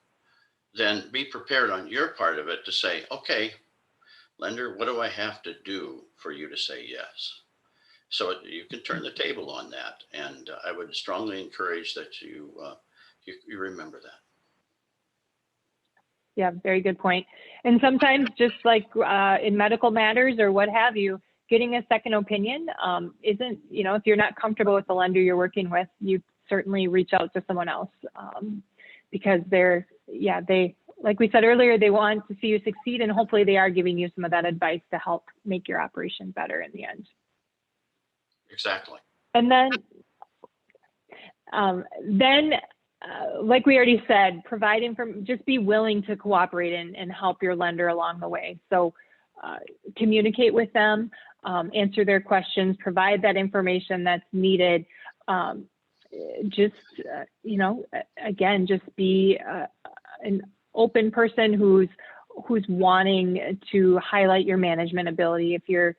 then be prepared on your part of it to say, okay, lender, what do I have to do for you to say yes? So you can turn the table on that. And I would strongly encourage that you remember that. Yeah, very good point. And sometimes just like in medical matters or what have you, getting a second opinion isn't, if you're not comfortable with the lender you're working with, you certainly reach out to someone else because they, like we said earlier, they want to see you succeed, and hopefully they are giving you some of that advice to help make your operation better in the end. Exactly. And then like we already said, just be willing to cooperate and help your lender along the way. So communicate with them, answer their questions, provide that information that's needed. Again, just be an open person who's wanting to highlight your management ability. If you're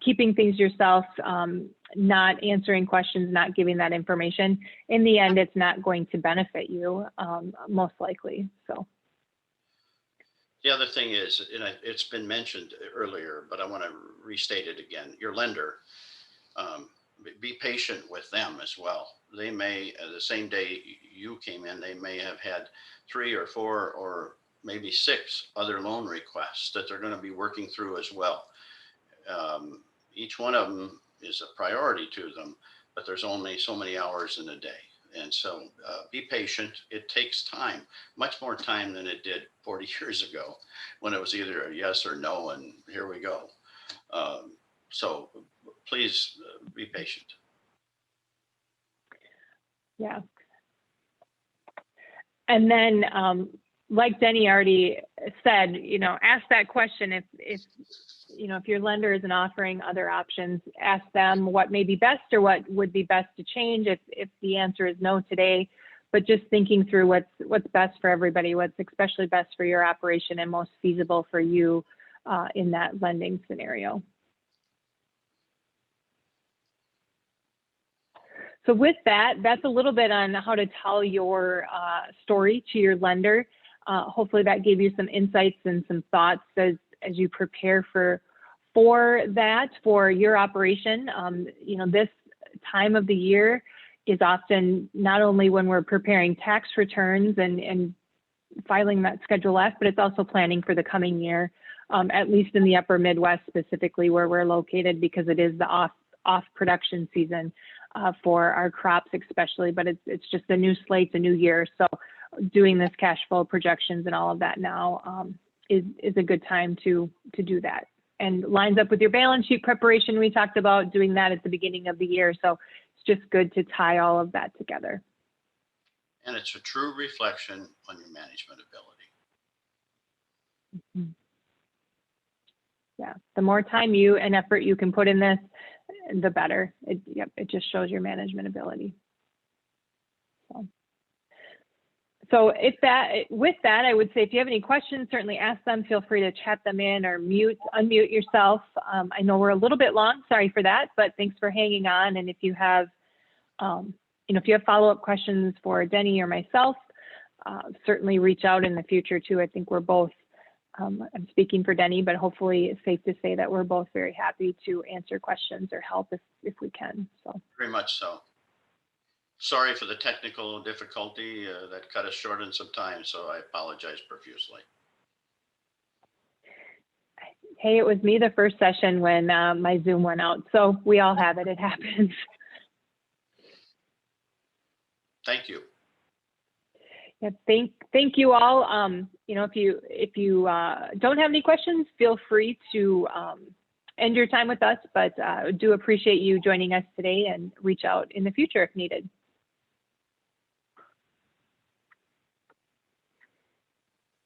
keeping things yourself, not answering questions, not giving that information, in the end, it's not going to benefit you, most likely. So. The other thing is, and it's been mentioned earlier, but I want to restate it again. Your lender, be patient with them as well. They may, the same day you came in, they may have had 3 or 4 or maybe 6 other loan requests that they're going to be working through as well. Each one of them is a priority to them, but there's only so many hours in a day. And so be patient. It takes time, much more time than it did 40 years ago when it was either a yes or no, and here we go. So please be patient. Yeah. And then, like Denny already said, ask that question. If your lender isn't offering other options, ask them what may be best or what would be best to change if the answer is no today, but just thinking through what's best for everybody, what's especially best for your operation and most feasible for you in that lending scenario. So with that, that's a little bit on how to tell your story to your lender. Hopefully that gave you some insights and some thoughts as you prepare for that, for your operation. This time of the year is often not only when we're preparing tax returns and filing that Schedule F, but it's also planning for the coming year, at least in the upper Midwest specifically where we're located, because it is the off production season for our crops especially, but it's just a new slate, a new year. So doing this cash flow projections and all of that now is a good time to do that, and lines up with your balance sheet preparation. We talked about doing that at the beginning of the year. So it's just good to tie all of that together. and it's a true reflection on your management ability. Mhm. Yeah, the more time you and effort you can put in this, the better. Yep, it just shows your management ability. So with that, I would say if you have any questions, certainly ask them. Feel free to chat them in or unmute yourself. I know we're a little bit long, sorry for that, but thanks for hanging on. And if you have, if you have follow-up questions for Denny or myself, certainly reach out in the future too. I think we're both, I'm speaking for Denny, but hopefully it's safe to say that we're both very happy to answer questions or help if we can. So very much so. Sorry for the technical difficulty that cut us short in some time, so I apologize profusely. Hey, it was me the first session when my Zoom went out, so we all have it. It happens. Thank you. Yeah, thank you all. If you don't have any questions, feel free to end your time with us, but do appreciate you joining us today and reach out in the future if needed.